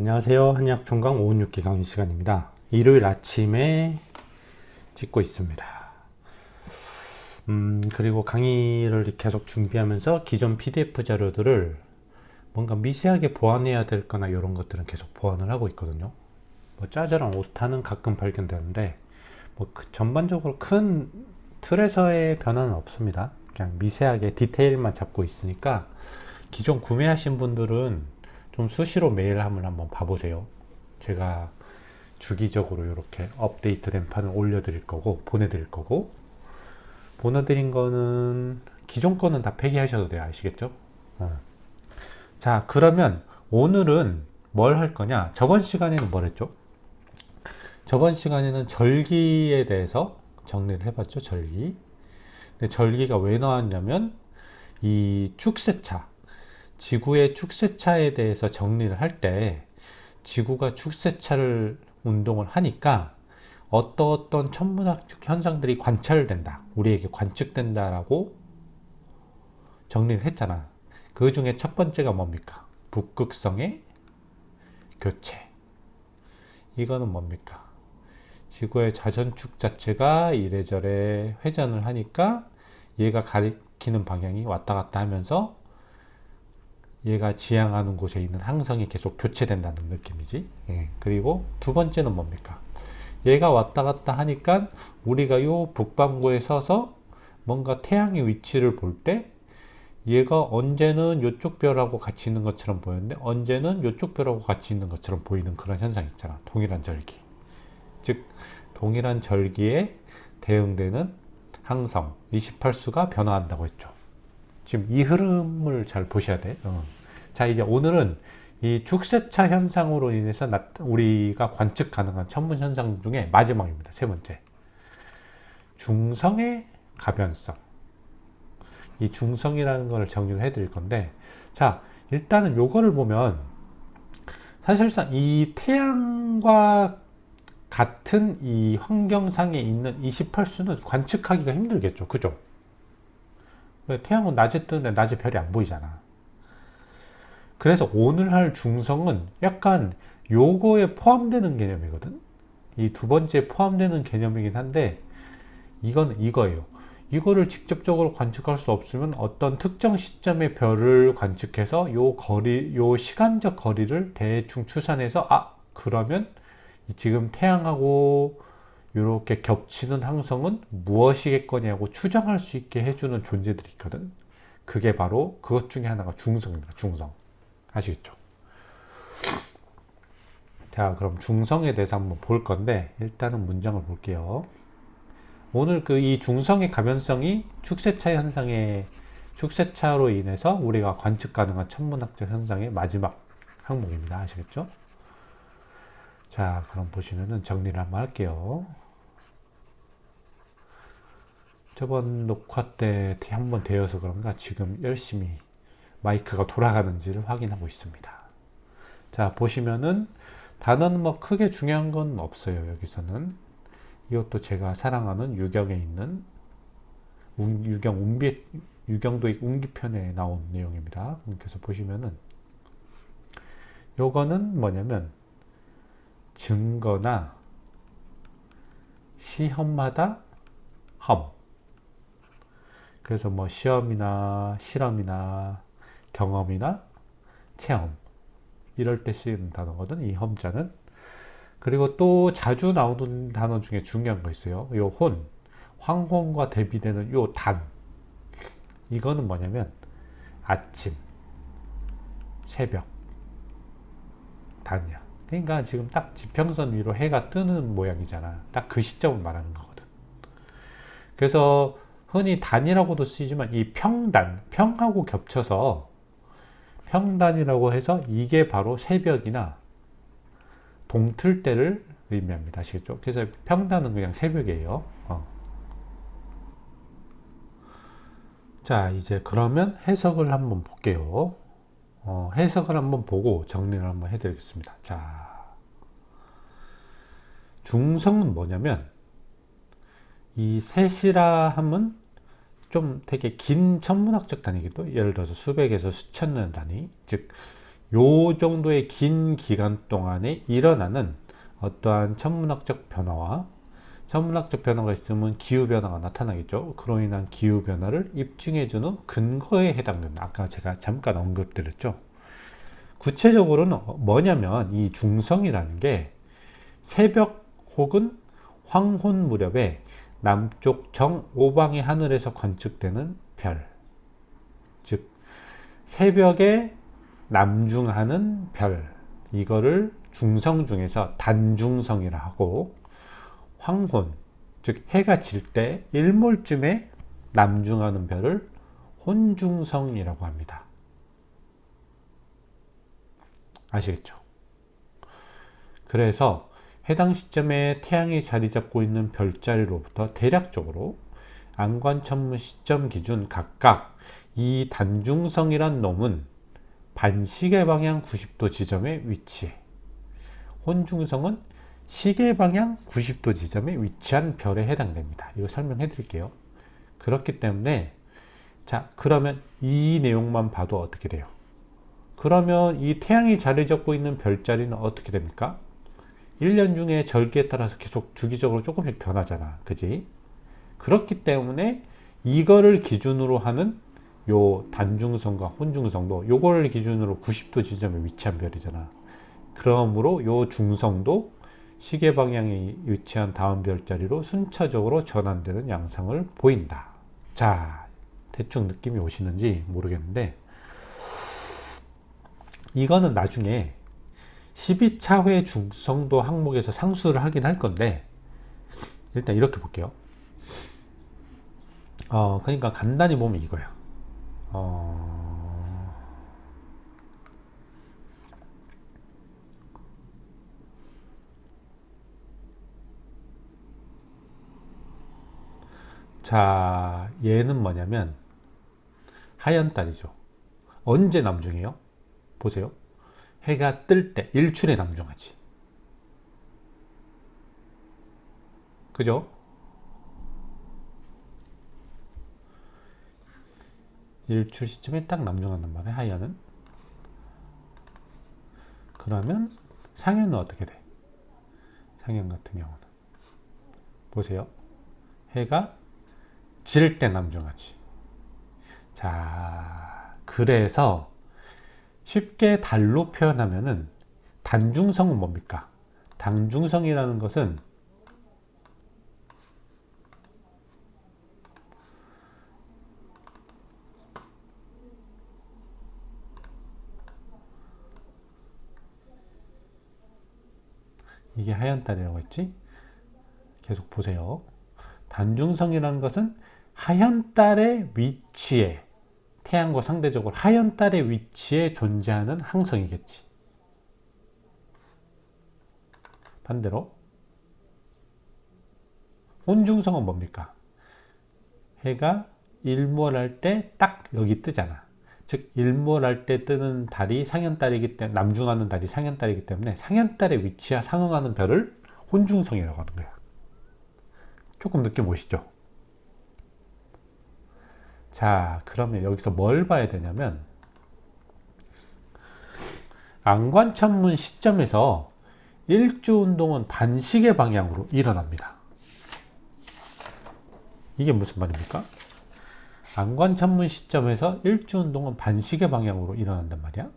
안녕하세요. 한의학 총각 516기 강의 시간입니다. 일요일 아침에 찍고 있습니다. 그리고 강의를 계속 준비하면서 기존 PDF 자료들을 뭔가 미세하게 보완해야 될 거나 이런 것들은 계속 보완을 하고 있거든요. 뭐 짜잘한 오타는 가끔 발견되는데 전반적으로 큰 틀에서의 변화는 없습니다. 그냥 미세하게 디테일만 잡고 있으니까 기존 구매하신 분들은 좀 수시로 메일 한번 봐보세요. 제가 주기적으로 이렇게 업데이트된 판을 올려드릴 거고 보내드릴 거고, 보내드린 거는 기존 거는 다 폐기하셔도 돼요. 아시겠죠? 자, 그러면 오늘은 뭘 할 거냐? 저번 시간에는 뭘 했죠? 저번 시간에는 절기에 대해서 정리를 해봤죠. 절기. 근데 절기가 왜 나왔냐면 이 축세차, 지구의 축세차에 대해서 정리를 할 때 지구가 축세차를 운동을 하니까 어떤 천문학적 현상들이 관찰된다, 우리에게 관측된다라고 정리를 했잖아. 그 중에 첫 번째가 뭡니까? 북극성의 교체. 이거는 뭡니까? 지구의 자전축 자체가 이래저래 회전을 하니까 얘가 가리키는 방향이 왔다 갔다 하면서 얘가 지향하는 곳에 있는 항성이 계속 교체된다는 느낌이지. 그리고 두 번째는 뭡니까? 얘가 왔다 갔다 하니까 우리가 요 북반구에 서서 뭔가 태양의 위치를 볼 때 얘가 언제는 요쪽 별하고 같이 있는 것처럼 보이는데 언제는 요쪽 별하고 같이 있는 것처럼 보이는 그런 현상 있잖아. 동일한 절기. 즉 동일한 절기에 대응되는 항성 28수가 변화한다고 했죠. 지금 이 흐름을 잘 보셔야 돼. 자, 이제 오늘은 이 축세차 현상으로 인해서 우리가 관측 가능한 천문 현상 중에 마지막입니다. 세 번째, 중성의 가변성. 이 중성이라는 걸 정리를 해드릴 건데, 자, 일단은 요거를 보면 사실상 이 태양과 같은 이 환경상에 있는 28수는 관측하기가 힘들겠죠. 그죠? 태양은 낮에 뜨는데 낮에 별이 안 보이잖아. 그래서 오늘 할 중성은 약간 요거에 포함되는 개념이거든. 이 두 번째 포함되는 개념이긴 한데 이건 이거예요. 이거를 직접적으로 관측할 수 없으면 어떤 특정 시점의 별을 관측해서 요 시간적 거리를 대충 추산해서 그러면 지금 태양하고 이렇게 겹치는 항성은 무엇이겠거냐고 추정할 수 있게 해주는 존재들이 있거든. 그게 바로 그것 중에 하나가 중성입니다. 중성. 아시겠죠? 자, 그럼 중성에 대해서 한번 볼 건데 일단은 문장을 볼게요. 오늘 이 중성의 가변성이 축세차로 인해서 우리가 관측 가능한 천문학적 현상의 마지막 항목입니다. 아시겠죠? 자, 그럼 보시면은 정리를 한번 할게요. 저번 녹화 때 한번 되어서 그런가 지금 열심히 마이크가 돌아가는지를 확인하고 있습니다. 자, 보시면은 단어는 뭐 크게 중요한 건 없어요. 여기서는 이것도 제가 사랑하는 유경에 있는 유경도익 운기편에 나온 내용입니다. 그래서 보시면은 요거는 뭐냐면 증거나 시험마다 험. 그래서 뭐 시험이나 실험이나 경험이나 체험 이럴 때 쓰이는 단어거든, 이 험자는. 그리고 또 자주 나오는 단어 중에 중요한 거 있어요. 요 혼, 황혼과 대비되는 요 단. 이거는 뭐냐면 아침, 새벽, 단이야. 그러니까 지금 딱 지평선 위로 해가 뜨는 모양이잖아. 딱 그 시점을 말하는 거거든. 그래서 흔히 단이라고도 쓰이지만 이 평하고 겹쳐서 평단이라고 해서 이게 바로 새벽이나 동틀 때를 의미합니다. 아시겠죠? 그래서 평단은 그냥 새벽이에요. 자, 이제 그러면 해석을 한번 볼게요. 해석을 한번 보고 정리를 한번 해드리겠습니다. 자, 중성은 뭐냐면 이 셋이라 함은 좀 되게 긴 천문학적 단위기도, 예를 들어서 수백에서 수천 년 단위, 즉 요 정도의 긴 기간 동안에 일어나는 어떠한 천문학적 변화와 천문학적 변화가 있으면 기후변화가 나타나겠죠. 그로 인한 기후변화를 입증해주는 근거에 해당된다. 아까 제가 잠깐 언급드렸죠. 구체적으로는 뭐냐면 이 중성이라는 게 새벽 혹은 황혼 무렵에 남쪽 정오방의 하늘에서 관측되는 별, 즉 새벽에 남중하는 별, 이거를 중성 중에서 단중성이라 하고, 황혼, 즉 해가 질 때 일몰쯤에 남중하는 별을 혼중성이라고 합니다. 아시겠죠? 그래서 해당 시점에 태양이 자리 잡고 있는 별자리로부터 대략적으로 안관천문 시점 기준 각각 이 단중성이란 놈은 반시계 방향 90도 지점에 위치해, 혼중성은 시계 방향 90도 지점에 위치한 별에 해당됩니다. 이거 설명해 드릴게요. 그렇기 때문에 자, 그러면 이 내용만 봐도 어떻게 돼요? 그러면 이 태양이 자리 잡고 있는 별자리는 어떻게 됩니까? 1년 중에 절기에 따라서 계속 주기적으로 조금씩 변하잖아. 그지? 그렇기 때문에 이거를 기준으로 하는 요 단중성과 혼중성도 요거를 기준으로 90도 지점에 위치한 별이잖아. 그러므로 요 중성도 시계 방향에 위치한 다음 별자리로 순차적으로 전환되는 양상을 보인다. 자, 대충 느낌이 오시는지 모르겠는데 이거는 나중에 12차회 중성도 항목에서 상수를 하긴 할 건데 일단 이렇게 볼게요. 그러니까 간단히 보면 이거야. 자, 얘는 뭐냐면 하얀 달이죠. 언제 남중이에요? 보세요. 해가 뜰 때 일출에 남중하지. 그죠? 일출 시점에 딱 남중한단 말이에요. 하얀은. 그러면 상현은 어떻게 돼? 상현 같은 경우는 보세요. 해가 질 때 남중하지. 자, 그래서 쉽게 달로 표현하면은 단중성은 뭡니까? 단중성이라는 것은 이게 하얀 달이라고 했지? 계속 보세요. 단중성이라는 것은 하얀 달의 위치에, 태양과 상대적으로 하얀 달의 위치에 존재하는 항성이겠지. 반대로 혼중성은 뭡니까? 해가 일몰할 때 딱 여기 뜨잖아. 즉 일몰할 때 뜨는 달이 상현달이기 때문에, 남중하는 달이 상현달이기 때문에 상현달의 위치와 상응하는 별을 혼중성이라고 하는 거야. 조금 느낌 오시죠? 자, 그러면 여기서 뭘 봐야 되냐면 안관천문 시점에서 일주운동은 반시계 방향으로 일어납니다. 이게 무슨 말입니까? 안관천문 시점에서 일주운동은 반시계 방향으로 일어난단 말이야.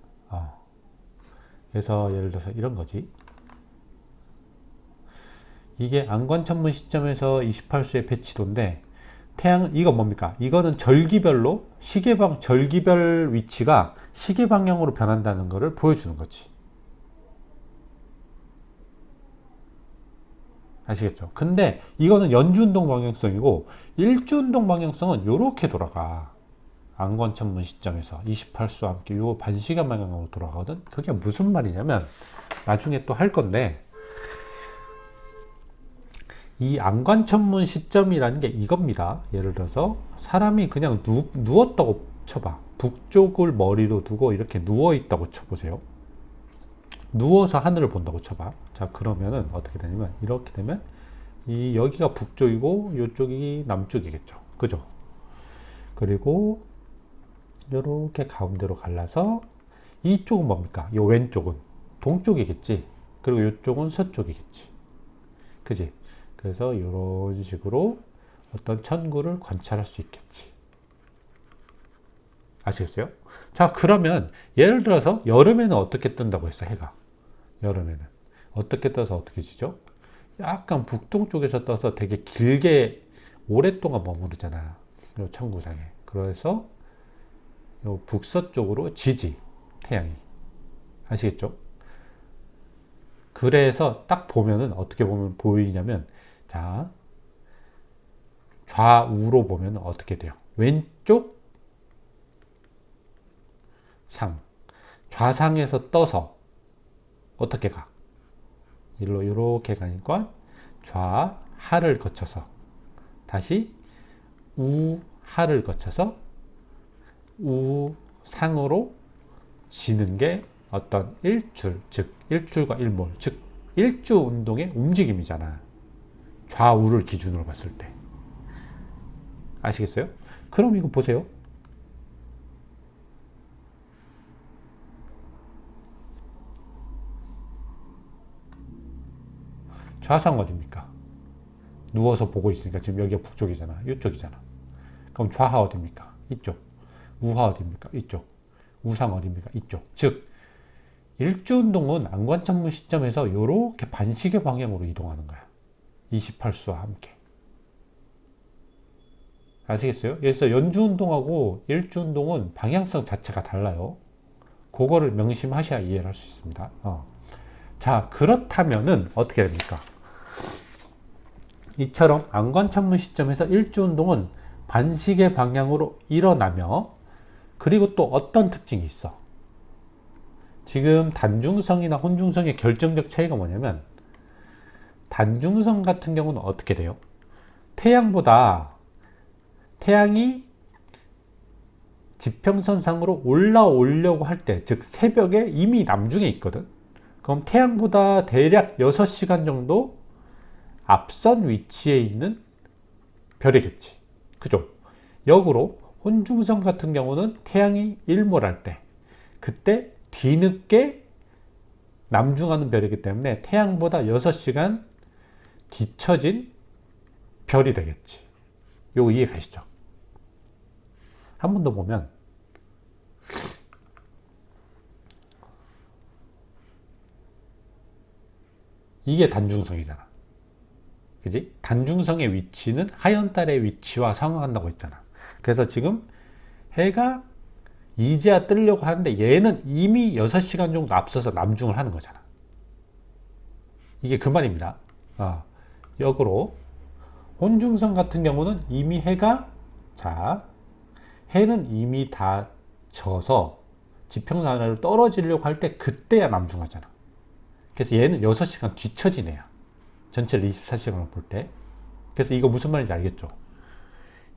그래서 예를 들어서 이런 거지. 이게 안관천문 시점에서 28수의 배치도인데 태양, 이거 뭡니까? 이거는 절기별로 절기별 위치가 시계 방향으로 변한다는 것을 보여주는 거지. 아시겠죠? 근데 이거는 연주운동 방향성이고 일주운동 방향성은 이렇게 돌아가. 안관천문 시점에서 28수와 함께 요 반시간 방향으로 돌아가거든. 그게 무슨 말이냐면 나중에 또 할 건데 이 안관천문 시점이라는 게 이겁니다. 예를 들어서 사람이 그냥 누웠다고 쳐봐. 북쪽을 머리로 두고 이렇게 누워 있다고 쳐보세요. 누워서 하늘을 본다고 쳐봐. 자, 그러면은 어떻게 되냐면 이렇게 되면 여기가 북쪽이고 이쪽이 남쪽이겠죠. 그죠? 그리고 이렇게 가운데로 갈라서 이쪽은 뭡니까? 이 왼쪽은 동쪽이겠지. 그리고 이쪽은 서쪽이겠지. 그지? 그래서 이런 식으로 어떤 천구를 관찰할 수 있겠지. 아시겠어요? 자, 그러면 예를 들어서 여름에는 어떻게 뜬다고 했어, 해가? 여름에는 어떻게 떠서 어떻게 지죠? 약간 북동쪽에서 떠서 되게 길게 오랫동안 머무르잖아, 요 천구상에. 그래서 요 북서쪽으로 지지, 태양이. 아시겠죠? 그래서 딱 보면은 어떻게 보면 보이냐면, 자, 좌우로 보면 어떻게 돼요? 왼쪽 상, 좌상에서 떠서 어떻게 가? 일로 이렇게 가니까 좌하를 거쳐서 다시 우하를 거쳐서 우상으로 지는 게 어떤 일출, 즉 일출과 일몰, 즉 일주 운동의 움직임이잖아. 좌우를 기준으로 봤을 때. 아시겠어요? 그럼 이거 보세요. 좌상 어딥니까? 누워서 보고 있으니까 지금 여기가 북쪽이잖아. 이쪽이잖아. 그럼 좌하 어딥니까? 이쪽. 우하 어딥니까? 이쪽. 우상 어딥니까? 이쪽. 즉 일주운동은 안관천문 시점에서 이렇게 반시계 방향으로 이동하는 거야. 28수와 함께. 아시겠어요? 그래서 연주운동하고 일주운동은 방향성 자체가 달라요. 그거를 명심하셔야 이해를 할 수 있습니다. 자, 그렇다면은 어떻게 됩니까? 이처럼 안관천문 시점에서 일주운동은 반시계 방향으로 일어나며, 그리고 또 어떤 특징이 있어? 지금 단중성이나 혼중성의 결정적 차이가 뭐냐면, 단중성 같은 경우는 어떻게 돼요? 태양이 지평선상으로 올라오려고 할 때, 즉 새벽에 이미 남중에 있거든. 그럼 태양보다 대략 6시간 정도 앞선 위치에 있는 별이겠지. 그죠? 역으로 혼중성 같은 경우는 태양이 일몰할 때, 그때 뒤늦게 남중하는 별이기 때문에 태양보다 6시간 뒤처진 별이 되겠지. 요거 이해 가시죠? 한 번 더 보면, 이게 단중성이잖아. 그지? 단중성의 위치는 하연달의 위치와 상응한다고 했잖아. 그래서 지금 해가 이제야 뜨려고 하는데 얘는 이미 6시간 정도 앞서서 남중을 하는 거잖아. 이게 그 말입니다. 역으로 혼중성 같은 경우는 이미 해는 이미 다 져서 지평선 아래로 떨어지려고 할 때 그때야 남중하잖아. 그래서 얘는 6시간 뒤처진 애야. 전체를 24시간을 볼 때. 그래서 이거 무슨 말인지 알겠죠?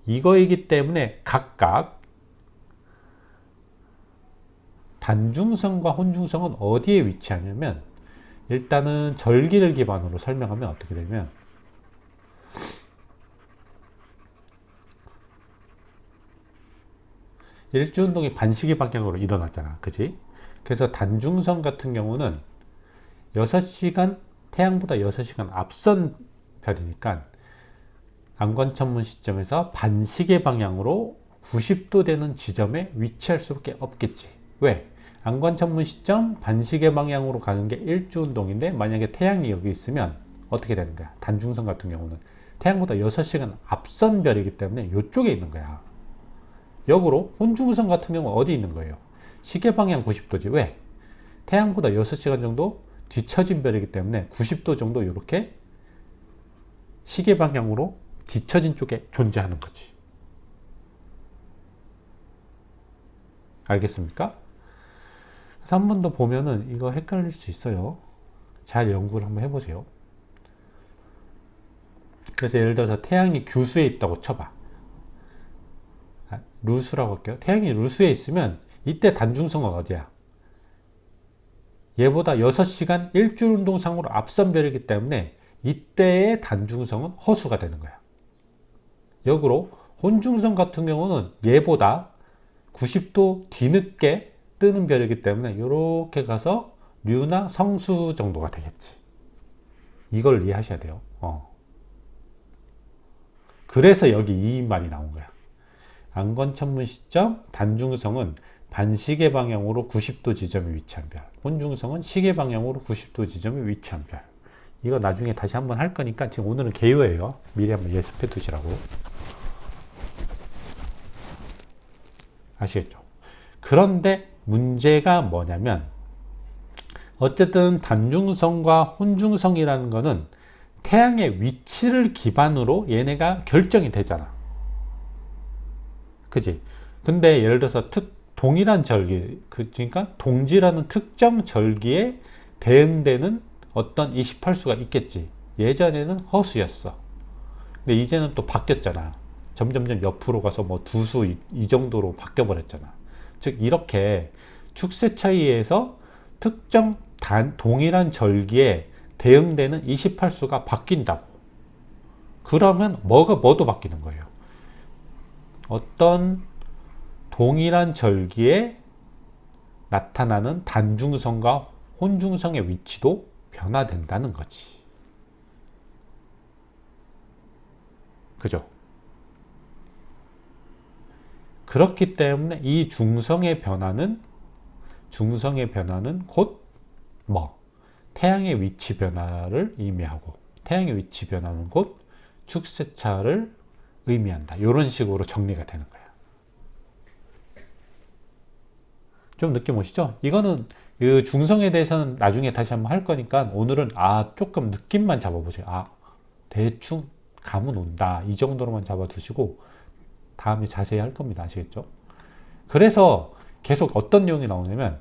이거이기 때문에 각각 단중성과 혼중성은 어디에 위치하냐면, 일단은 절기를 기반으로 설명하면 어떻게 되면, 일주운동이 반시계 방향으로 일어났잖아. 그지? 그래서 단중성 같은 경우는 6시간, 태양보다 6시간 앞선 별이니까 안관천문 시점에서 반시계 방향으로 90도 되는 지점에 위치할 수밖에 없겠지. 왜? 안관천문 시점 반시계 방향으로 가는 게 일주운동인데, 만약에 태양이 여기 있으면 어떻게 되는 거야? 단중성 같은 경우는 태양보다 6시간 앞선 별이기 때문에 이쪽에 있는 거야. 역으로 혼중성 같은 경우는 어디 있는 거예요? 시계 방향 90도지. 왜? 태양보다 6시간 정도 뒤처진 별이기 때문에 90도 정도 이렇게 시계 방향으로 뒤처진 쪽에 존재하는 거지. 알겠습니까? 그래서 한 번 더 보면은 이거 헷갈릴 수 있어요. 잘 연구를 한번 해보세요. 그래서 예를 들어서 태양이 규수에 있다고 쳐봐. 루수라고 할게요. 태양이 루수에 있으면 이때 단중성은 어디야? 얘보다 6시간 일주운동상으로 앞선 별이기 때문에 이때의 단중성은 허수가 되는 거야. 역으로 혼중성 같은 경우는 얘보다 90도 뒤늦게 뜨는 별이기 때문에 이렇게 가서 류나 성수 정도가 되겠지. 이걸 이해하셔야 돼요. 그래서 여기 이 말이 나온 거야. 안건천문 시점 단중성은 반시계 방향으로 90도 지점에 위치한 별, 혼중성은 시계 방향으로 90도 지점에 위치한 별. 이거 나중에 다시 한번 할 거니까 지금 오늘은 개요예요. 미리 한번 예습해 두시라고. 아시겠죠? 그런데 문제가 뭐냐면 어쨌든 단중성과 혼중성이라는 거는 태양의 위치를 기반으로 얘네가 결정이 되잖아. 그지? 근데 예를 들어서 동일한 절기, 그러니까 동지라는 특정 절기에 대응되는 어떤 28수가 있겠지. 예전에는 허수였어. 근데 이제는 또 바뀌었잖아. 점점점 옆으로 가서 뭐 두수 이 정도로 바뀌어 버렸잖아. 즉 이렇게 축세 차이에서 특정 동일한 절기에 대응되는 28수가 바뀐다고. 그러면 뭐도 바뀌는 거예요. 어떤 동일한 절기에 나타나는 단중성과 혼중성의 위치도 변화된다는 거지. 그죠? 그렇기 때문에 이 중성의 변화는 곧 태양의 위치 변화를 의미하고, 태양의 위치 변화는 곧 축세차를 의미한다. 이런 식으로 정리가 되는 거야. 좀 느낌 오시죠? 이거는 그 중성에 대해서는 나중에 다시 한번 할 거니까 오늘은 조금 느낌만 잡아보세요. 대충 감은 온다. 이 정도로만 잡아두시고 다음에 자세히 할 겁니다. 아시겠죠? 그래서 계속 어떤 내용이 나오냐면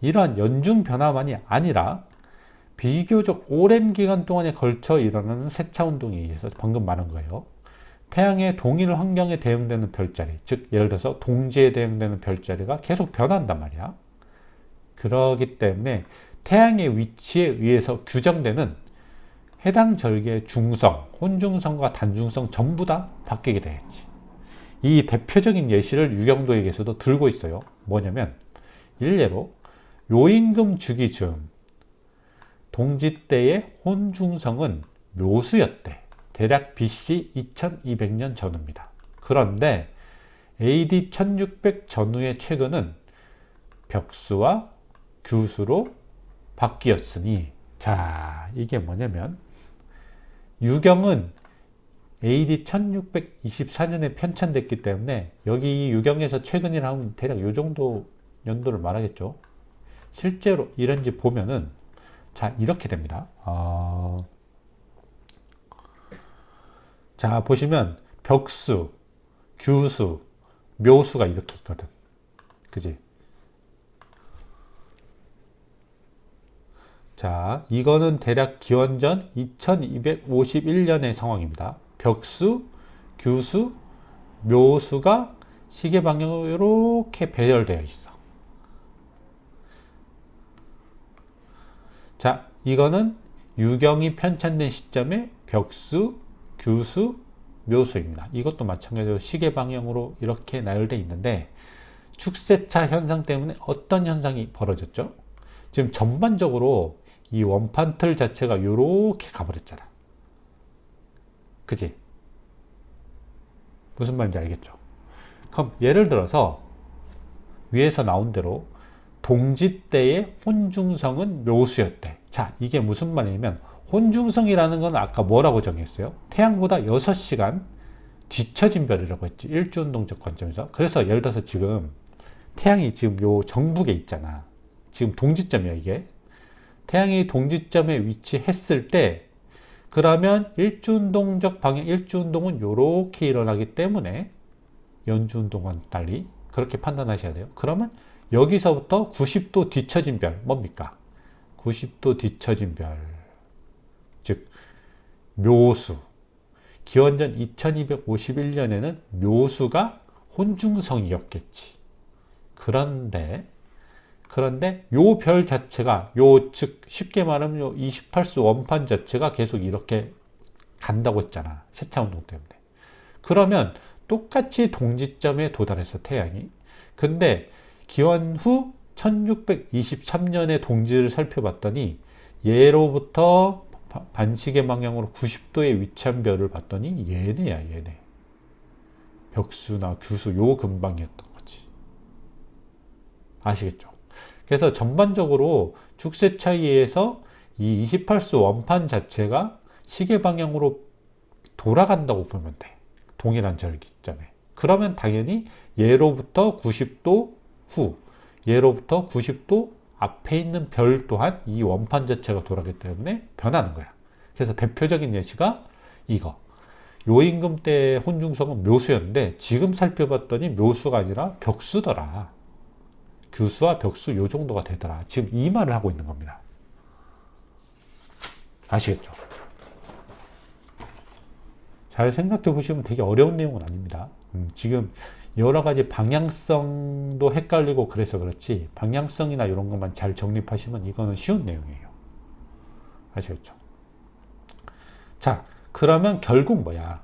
이러한 연중 변화만이 아니라 비교적 오랜 기간 동안에 걸쳐 일어나는 세차 운동에 의해서 방금 말한 거예요. 태양의 동일 환경에 대응되는 별자리, 즉 예를 들어서 동지에 대응되는 별자리가 계속 변한단 말이야. 그러기 때문에 태양의 위치에 의해서 규정되는 해당 절기의 중성, 혼중성과 단중성 전부 다 바뀌게 되겠지. 이 대표적인 예시를 유경도에게서도 들고 있어요. 뭐냐면 일례로 요임금 주기 즈음 동지 때의 혼중성은 묘수였대. 대략 BC 2200년 전후입니다. 그런데 AD 1600 전후의 최근은 벽수와 규수로 바뀌었으니, 자, 이게 뭐냐면 유경은 AD 1624년에 편찬됐기 때문에 여기 유경에서 최근이라 하면 대략 이 정도 연도를 말하겠죠. 실제로 이런지 보면은 자, 이렇게 됩니다. 자, 보시면 벽수, 규수, 묘수가 이렇게 있거든. 그지? 자, 이거는 대략 기원전 2251년의 상황입니다. 벽수, 규수, 묘수가 시계 방향으로 이렇게 배열되어 있어. 자, 이거는 유경이 편찬된 시점의 벽수, 규수, 묘수입니다. 이것도 마찬가지로 시계 방향으로 이렇게 나열되어 있는데 축세차 현상 때문에 어떤 현상이 벌어졌죠? 지금 전반적으로 이 원판 틀 자체가 이렇게 가버렸잖아. 그지? 무슨 말인지 알겠죠? 그럼 예를 들어서 위에서 나온 대로 동지 때의 혼중성은 묘수였대. 자, 이게 무슨 말이냐면 혼중성이라는 건 아까 뭐라고 정했어요? 태양보다 6시간 뒤처진 별이라고 했지. 일주운동적 관점에서. 그래서 예를 들어서 지금 태양이 지금 요 정북에 있잖아. 지금 동지점이야, 이게. 태양이 동지점에 위치했을 때 그러면 일주운동적 방향, 일주운동은 요렇게 일어나기 때문에 연주운동과는 달리 그렇게 판단하셔야 돼요. 그러면 여기서부터 90도 뒤처진 별, 뭡니까? 90도 뒤처진 별, 즉 묘수. 기원전 2251년에는 묘수가 혼중성이었겠지. 그런데 요 별 자체가 즉 쉽게 말하면 요 28수 원판 자체가 계속 이렇게 간다고 했잖아. 세차운동 때문에. 그러면 똑같이 동지점에 도달해서 태양이. 근데 기원 후 1623년의 동지를 살펴봤더니 얘로부터 반시계 방향으로 90도에 위치한 별을 봤더니 얘네야, 얘네. 벽수나 규수 요 근방이었던 거지. 아시겠죠? 그래서 전반적으로 축세 차이에서 이 28수 원판 자체가 시계 방향으로 돌아간다고 보면 돼. 동일한 절기점에. 그러면 당연히 얘로부터 90도 후, 얘로부터 90도 앞에 있는 별 또한 이 원판 자체가 돌아가기 때문에 변하는 거야. 그래서 대표적인 예시가 이거. 요임금 때 혼중성은 묘수였는데 지금 살펴봤더니 묘수가 아니라 벽수더라. 규수와 벽수 요 정도가 되더라. 지금 이 말을 하고 있는 겁니다. 아시겠죠? 잘 생각해 보시면 되게 어려운 내용은 아닙니다. 지금 여러 가지 방향성도 헷갈리고 그래서 그렇지 방향성이나 이런 것만 잘 정립하시면 이거는 쉬운 내용이에요. 아시겠죠? 자, 그러면 결국 뭐야?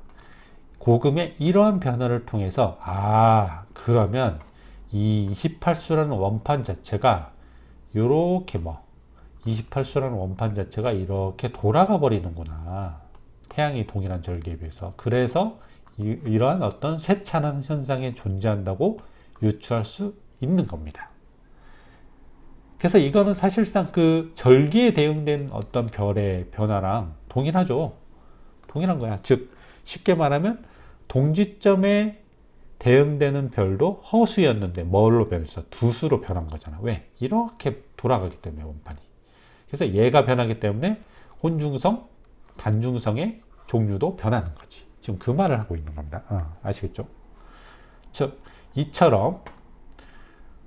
고금의 이러한 변화를 통해서 그러면 이 28수라는 원판 자체가 요렇게 28수라는 원판 자체가 이렇게 돌아가 버리는구나. 태양이 동일한 절기에 비해서. 그래서 이러한 어떤 세차는 현상이 존재한다고 유추할 수 있는 겁니다. 그래서 이거는 사실상 그 절기에 대응된 어떤 별의 변화랑 동일하죠. 동일한 거야. 즉 쉽게 말하면 동지점에 대응되는 별도 허수였는데 뭘로 변했어? 두수로 변한 거잖아. 왜? 이렇게 돌아가기 때문에 원판이. 그래서 얘가 변하기 때문에 혼중성, 단중성의 종류도 변하는 거지. 지금 그 말을 하고 있는 겁니다. 아시겠죠? 즉 이처럼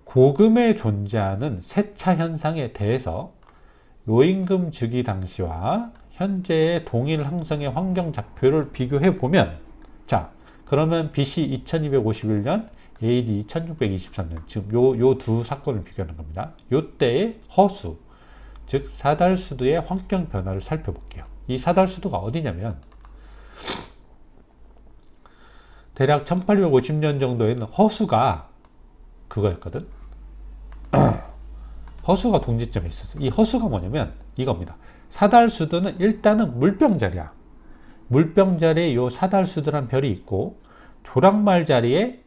고금에 존재하는 세차 현상에 대해서 요임금 즉위 당시와 현재의 동일 항성의 환경 좌표를 비교해 보면, 자, 그러면 BC 2251년, AD 1623년, 지금 요 두 사건을 비교하는 겁니다. 요때의 허수, 즉 사달수두의 환경 변화를 살펴볼게요. 이 사달수두가 어디냐면 대략 1850년 정도에는 허수가 그거였거든. 허수가 동지점에 있었어. 이 허수가 뭐냐면 이겁니다. 사달수두는 일단은 물병 자리야. 물병 자리에 요 사달수두란 별이 있고 조랑말 자리에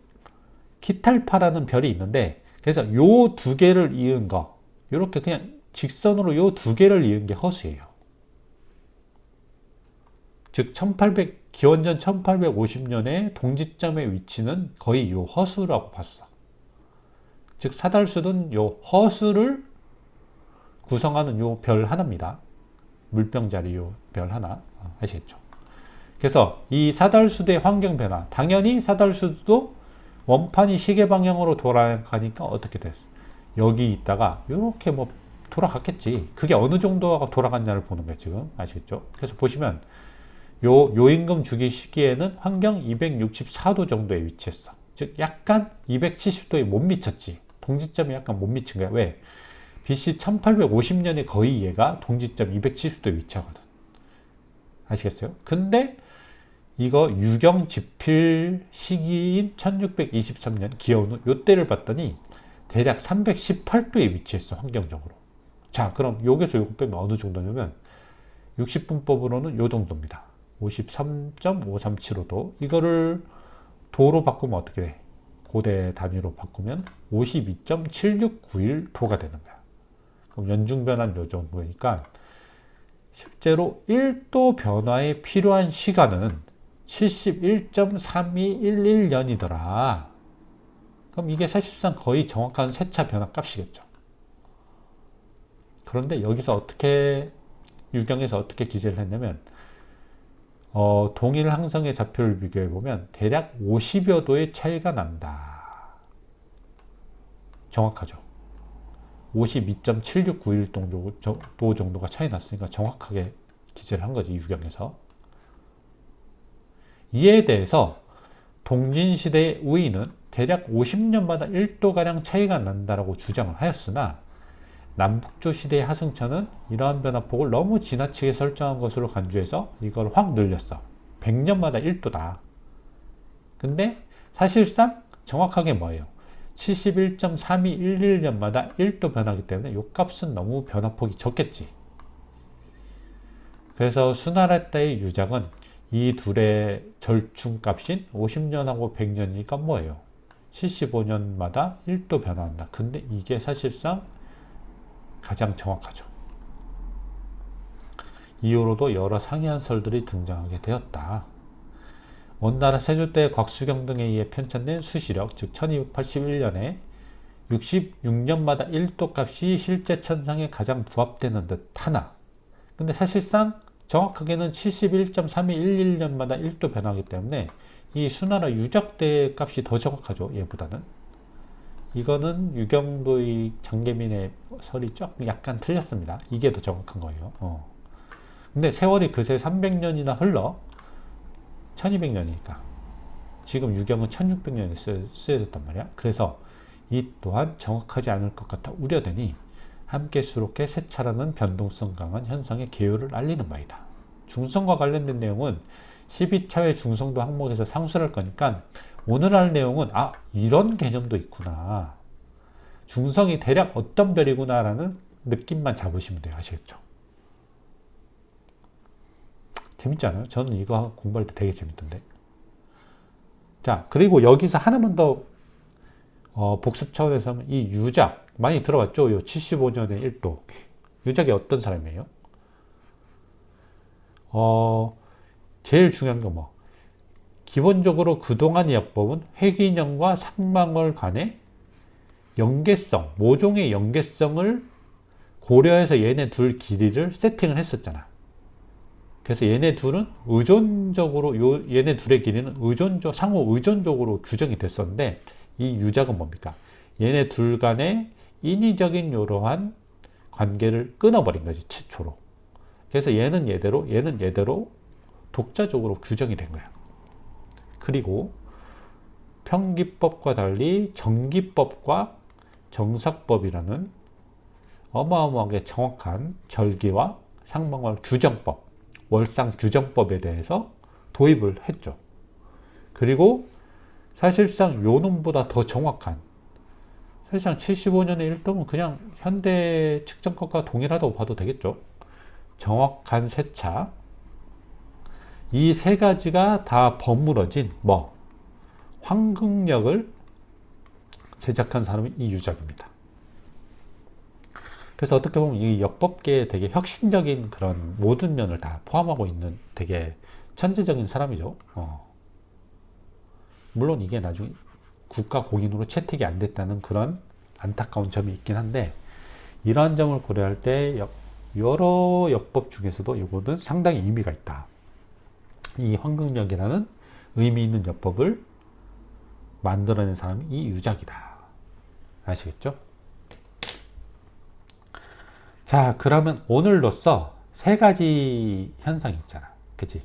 키탈파라는 별이 있는데, 그래서 요 두 개를 이은 거, 요렇게 그냥 직선으로 요 두 개를 이은 게 허수예요. 즉 기원전 1850년에 동지점의 위치는 거의 요 허수라고 봤어. 즉 사달수는 요 허수를 구성하는 요 별 하나입니다. 물병 자리 요 별 하나. 아시겠죠? 그래서 이 사달수두의 환경 변화, 당연히 사달수두도 원판이 시계 방향으로 돌아가니까 어떻게 됐어? 여기 있다가 이렇게 돌아갔겠지. 그게 어느 정도가 돌아갔냐를 보는 거예요, 지금. 아시겠죠? 그래서 보시면 요임금 주기 시기에는 환경 264도 정도에 위치했어. 즉 약간 270도에 못 미쳤지. 동지점이 약간 못 미친 거야. 왜? BC 1850년에 거의 얘가 동지점 270도에 위치하거든. 아시겠어요? 근데 이거 유경 집필 시기인 1623년 기어운 후 요때를 봤더니 대략 318도에 위치했어, 환경적으로. 자, 그럼 여기서 요거 빼면 어느 정도냐면 60분법으로는 요 정도입니다. 53.5375도. 이거를 도로 바꾸면 어떻게 돼? 고대 단위로 바꾸면 52.7691도가 되는 거야. 그럼 연중변환 요 정도니까 실제로 1도 변화에 필요한 시간은 71.3211년이더라. 그럼 이게 사실상 거의 정확한 세차 변화 값이겠죠. 그런데 여기서 유경에서 어떻게 기재를 했냐면 동일 항성의 좌표를 비교해 보면 대략 50여 도의 차이가 난다. 정확하죠. 52.7691도 정도가 차이 났으니까 정확하게 기재를 한 거지, 유경에서. 이에 대해서 동진시대의 우이는 대략 50년마다 1도가량 차이가 난다라고 주장을 하였으나 남북조 시대의 하승천은 이러한 변화폭을 너무 지나치게 설정한 것으로 간주해서 이걸 확 늘렸어. 100년마다 1도다. 근데 사실상 정확하게 뭐예요? 71.3211년마다 1도 변하기 때문에 이 값은 너무 변화폭이 적겠지. 그래서 수나라 때의 유작은 이 둘의 절충값인 50년하고 100년이니까 뭐예요? 75년마다 1도 변화한다. 근데 이게 사실상 가장 정확하죠. 이후로도 여러 상이한설들이 등장하게 되었다. 원나라 세조 때 곽수경 등에 의해 편찬된 수시력, 즉 1281년에 66년마다 1도 값이 실제 천상에 가장 부합되는 듯 하나, 근데 사실상 정확하게는 71.3211년마다 1도 변하기 때문에 이 수나라 유적 때 값이 더 정확하죠. 얘보다는. 이거는 유경도의 장계민의 설이 조금 약간 틀렸습니다. 이게 더 정확한 거예요. 근데 세월이 그새 300년이나 흘러 1200년이니까 지금 유경은 1600년에 쓰여졌단 말이야. 그래서 이 또한 정확하지 않을 것 같아 우려되니 함께 수록해 세차라는 변동성 강한 현상의 개요를 알리는 바이다. 중성과 관련된 내용은 12차회 중성도 항목에서 상수를 할 거니까 오늘 할 내용은 이런 개념도 있구나, 중성이 대략 어떤 별이구나 라는 느낌만 잡으시면 돼요. 아시겠죠? 재밌지 않아요? 저는 이거 공부할 때 되게 재밌던데. 자, 그리고 여기서 하나만 더 복습 차원에서 하면 이 유작 많이 들어봤죠? 요 75년의 1도 유작이 어떤 사람이에요? 제일 중요한 거 기본적으로 그동안의 역법은 회귀년과 상망월 간의 연계성, 모종의 연계성을 고려해서 얘네 둘 길이를 세팅을 했었잖아. 그래서 얘네 둘은 의존적으로, 얘네 둘의 길이는 상호 의존적으로 규정이 됐었는데, 이 유작은 뭡니까? 얘네 둘 간의 인위적인 이러한 관계를 끊어버린 거지, 최초로. 그래서 얘는 얘대로 독자적으로 규정이 된 거야. 그리고 평기법과 달리 정기법과 정삭법이라는 어마어마하게 정확한 절기와 상망월 규정법, 월상 규정법에 대해서 도입을 했죠. 그리고 사실상 요 놈보다 더 정확한, 사실상 75년의 1도는 그냥 현대 측정법과 동일하다고 봐도 되겠죠. 정확한 세차, 이 세 가지가 다 버무러진 황금력을 제작한 사람이 이 유작입니다. 그래서 어떻게 보면 이 역법계에 되게 혁신적인 그런 모든 면을 다 포함하고 있는 되게 천재적인 사람이죠. 물론 이게 나중에 국가 공인으로 채택이 안 됐다는 그런 안타까운 점이 있긴 한데, 이러한 점을 고려할 때 여러 역법 중에서도 이거는 상당히 의미가 있다. 이 황금력이라는 의미 있는 역법을 만들어낸 사람이 이 유작이다. 아시겠죠? 자, 그러면 오늘로써 세 가지 현상이 있잖아. 그치?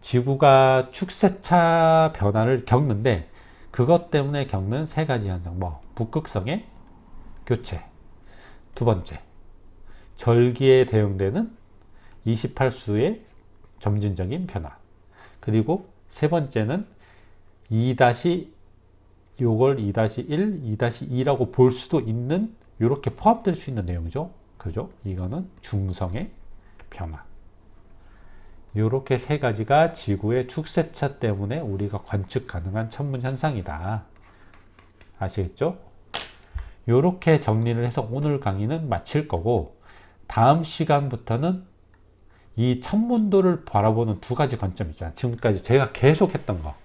지구가 축세차 변화를 겪는데, 그것 때문에 겪는 세 가지 현상. 북극성의 교체. 두 번째, 절기에 대응되는 28수의 점진적인 변화. 그리고 세 번째는 2-1, 2-2라고 볼 수도 있는, 이렇게 포함될 수 있는 내용이죠. 그죠? 이거는 중성의 변화. 이렇게 세 가지가 지구의 축세차 때문에 우리가 관측 가능한 천문 현상이다. 아시겠죠? 이렇게 정리를 해서 오늘 강의는 마칠 거고, 다음 시간부터는 이 천문도를 바라보는 두 가지 관점 있잖아요. 지금까지 제가 계속 했던 거,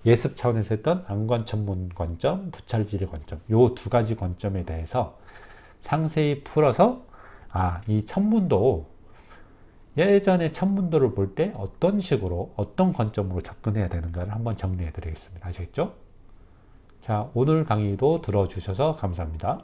예습 차원에서 했던 안관천문 관점, 부찰지리 관점, 이 두 가지 관점에 대해서 상세히 풀어서 이 천문도, 예전에 천문도를 볼 때 어떤 식으로, 어떤 관점으로 접근해야 되는가를 한번 정리해 드리겠습니다. 아시겠죠? 자, 오늘 강의도 들어주셔서 감사합니다.